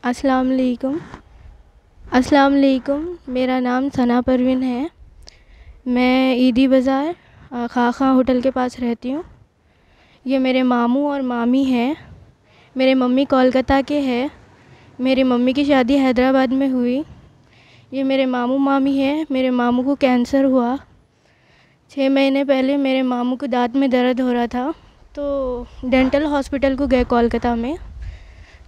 अस्सलाम वालेकुम। अस्सलाम वालेकुम। मेरा नाम सना परवीन है। मैं ईदी बाज़ार खाखा होटल के पास रहती हूँ। ये मेरे मामू और मामी हैं। मेरे मम्मी कोलकाता के हैं। मेरी मम्मी की शादी हैदराबाद में हुई। ये मेरे मामू मामी हैं। मेरे मामू को कैंसर हुआ। 6 महीने पहले मेरे मामू को दांत में दर्द हो रहा था, तो डेंटल हॉस्पिटल को गए कोलकाता में।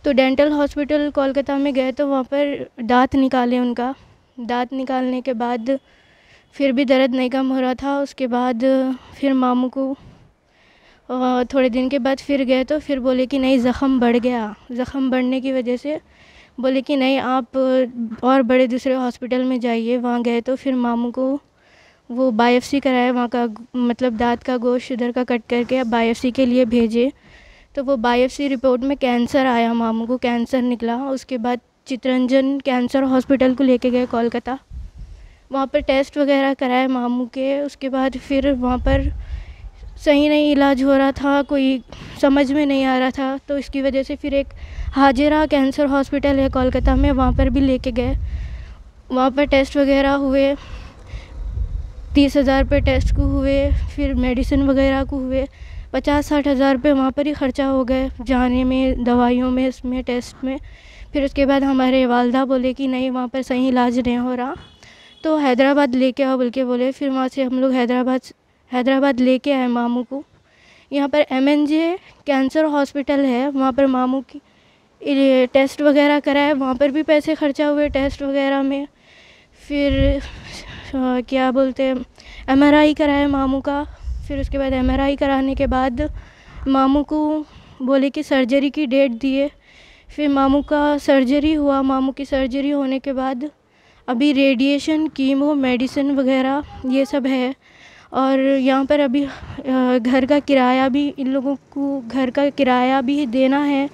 तो डेंटल हॉस्पिटल कोलकाता में गए तो वहाँ पर दांत निकाले उनका। दांत निकालने के बाद फिर भी दर्द नहीं कम हो रहा था। उसके बाद फिर मामू को थोड़े दिन के बाद फिर गए तो फिर बोले कि नहीं, ज़ख़म बढ़ गया। ज़ख़म बढ़ने की वजह से बोले कि नहीं, आप और बड़े दूसरे हॉस्पिटल में जाइए। वहाँ गए तो फिर मामू को वो बायोप्सी कराया, वहाँ का मतलब दांत का गोश्त इधर का कट करके बायोप्सी के लिए भेजे। तो वो बायोप्सी रिपोर्ट में कैंसर आया, मामू को कैंसर निकला। उसके बाद चितरंजन कैंसर हॉस्पिटल को लेके गए कोलकाता। वहाँ पर टेस्ट वगैरह कराए मामू के। उसके बाद फिर वहाँ पर सही नहीं इलाज हो रहा था, कोई समझ में नहीं आ रहा था। तो इसकी वजह से फिर एक हाजिरा कैंसर हॉस्पिटल है कोलकाता में, वहाँ पर भी लेके गए। वहाँ पर टेस्ट वगैरह हुए, 30,000 रुपये टेस्ट को हुए। फिर मेडिसिन वगैरह को हुए 50-60 हज़ार रुपये वहाँ पर ही ख़र्चा हो गए, जाने में, दवाइयों में, इसमें, टेस्ट में। फिर उसके बाद हमारे वालदा बोले कि नहीं, वहाँ पर सही इलाज नहीं हो रहा, तो हैदराबाद लेके आओ बोल के बोले। फिर वहाँ से हम लोग हैदराबाद लेके आए मामू को। यहाँ पर MNJ कैंसर हॉस्पिटल है, वहाँ पर मामू की टेस्ट वगैरह कराए। वहाँ पर भी पैसे खर्चा हुए टेस्ट वगैरह में। फिर क्या बोलते हैं, MRI कराया मामू का। फिर उसके बाद MRI कराने के बाद मामू को बोले कि सर्जरी की डेट दिए। फिर मामू का सर्जरी हुआ। मामू की सर्जरी होने के बाद अभी रेडिएशन, कीमो, मेडिसिन वगैरह ये सब है। और यहाँ पर अभी घर का किराया भी, इन लोगों को घर का किराया भी देना है,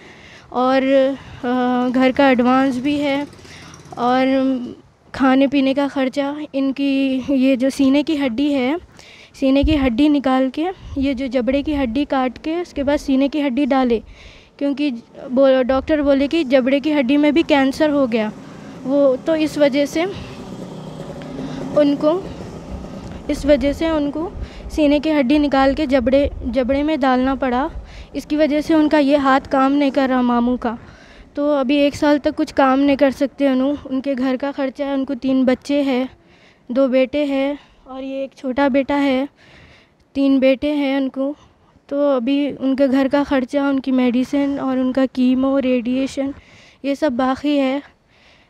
और घर का एडवांस भी है, और खाने पीने का ख़र्चा। इनकी ये जो सीने की हड्डी है, सीने की हड्डी निकाल के, ये जो जबड़े की हड्डी काट के उसके बाद सीने की हड्डी डाले, क्योंकि डॉक्टर बोले कि जबड़े की हड्डी में भी कैंसर हो गया वो। तो इस वजह से उनको सीने की हड्डी निकाल के जबड़े में डालना पड़ा। इसकी वजह से उनका ये हाथ काम नहीं कर रहा मामू का। तो अभी 1 साल तक कुछ काम नहीं कर सकते उनके घर का ख़र्चा है। उनको 3 बच्चे हैं, 2 बेटे हैं और ये एक छोटा बेटा है। 3 बेटे हैं उनको। तो अभी उनके घर का ख़र्चा, उनकी मेडिसिन और उनका कीमो, रेडिएशन, ये सब बाकी है।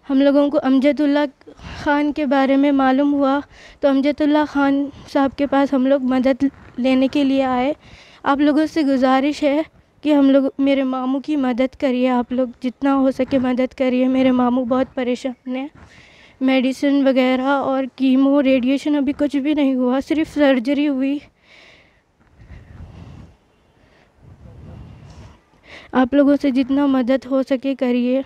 हम लोगों को अमजदुल्ला ख़ान के बारे में मालूम हुआ, तो अमजदुल्ला ख़ान साहब के पास हम लोग मदद लेने के लिए आए। आप लोगों से गुजारिश है कि हम लोग, मेरे मामू की मदद करिए, आप लोग जितना हो सके मदद करिए। मेरे मामू बहुत परेशान हैं। मेडिसिन वगैरह और कीमो, रेडिएशन अभी कुछ भी नहीं हुआ, सिर्फ सर्जरी हुई। आप लोगों से जितना मदद हो सके करिए।